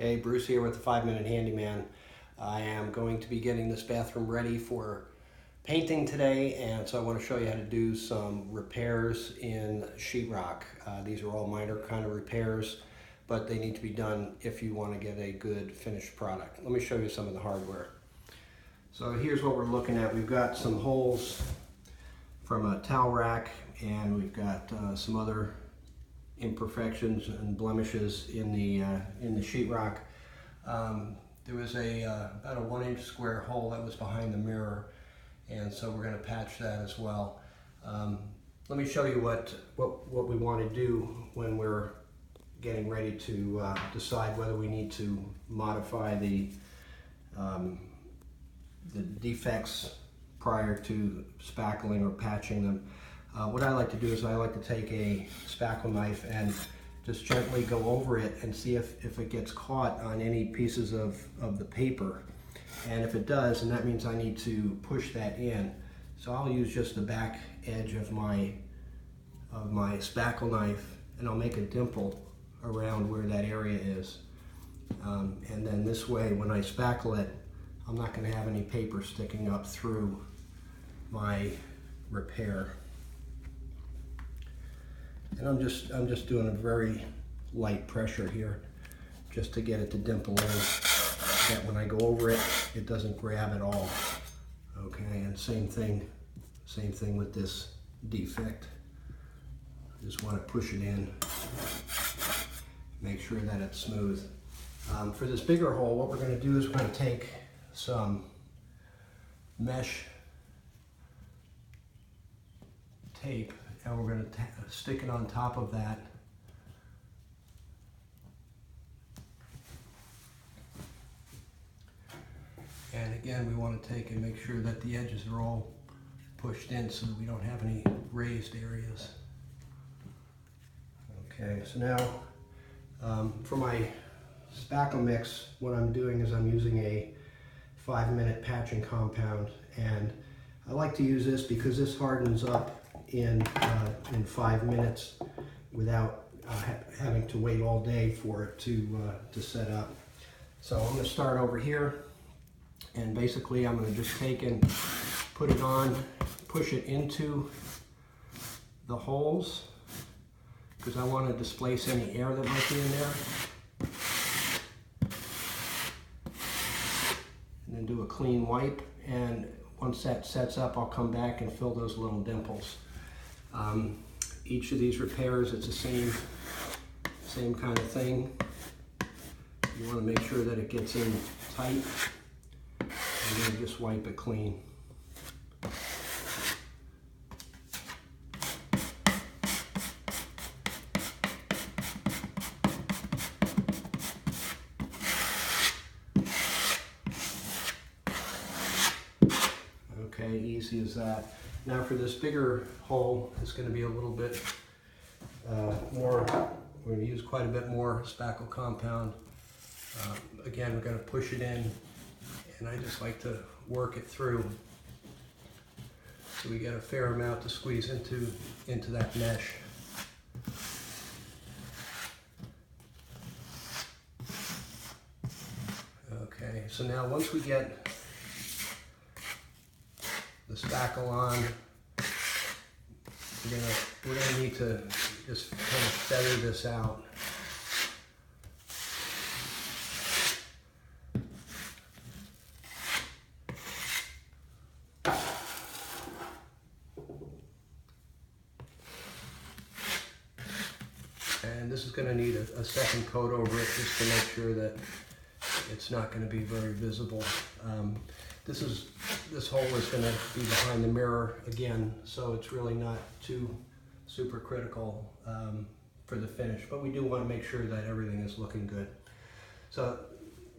Hey, Bruce here with the 5-Minute Handyman. I am going to be getting this bathroom ready for painting today, and so I want to show you how to do some repairs in sheetrock. These are all minor kind of repairs, but they need to be done if you want to get a good finished product. Let me show you some of the hardware. So here's what we're looking at. We've got some holes from a towel rack, and we've got some other imperfections and blemishes in the sheetrock. There was about a 1-inch square hole that was behind the mirror, and so we're going to patch that as well. Let me show you what we want to do when we're getting ready to decide whether we need to modify the defects prior to spackling or patching them. What I like to do is I like to take a spackle knife and just gently go over it and see if it gets caught on any pieces of the paper. And if it does, then that means I need to push that in. So I'll use just the back edge of my spackle knife, and I'll make a dimple around where that area is. And then this way, when I spackle it, I'm not going to have any paper sticking up through my repair. And I'm just doing a very light pressure here just to get it to dimple in, that when I go over it, it doesn't grab at all. Okay, and same thing with this defect. Just want to push it in, make sure that it's smooth. For this bigger hole, what we're going to do is we're going to take some mesh tape, and we're going to stick it on top of that. And again, we want to take and make sure that the edges are all pushed in so that we don't have any raised areas. Okay, so now for my spackle mix, what I'm doing is I'm using a 5-minute patching compound, and I like to use this because this hardens up in 5 minutes without having to wait all day for it to set up. So I'm going to start over here, and basically I'm going to just take and put it on, push it into the holes because I want to displace any air that might be in there, and then do a clean wipe. And once that sets up, I'll come back and fill those little dimples. Each of these repairs, it's the same kind of thing. You want to make sure that it gets in tight, and then just wipe it clean. Okay, easy as that. Now for this bigger hole, it's going to be a little bit more, we're going to use quite a bit more spackle compound. Again, we're going to push it in, and I just like to work it through so we get a fair amount to squeeze into that mesh. Okay, so now once we get the spackle on, we're gonna need to just kind of feather this out. And this is going to need a second coat over it just to make sure that it's not going to be very visible. This hole is going to be behind the mirror again, so it's really not too super critical for the finish, but we do want to make sure that everything is looking good. So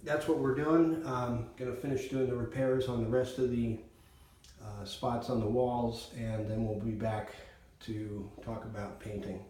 that's what we're doing. Going to finish doing the repairs on the rest of the spots on the walls, and then we'll be back to talk about painting.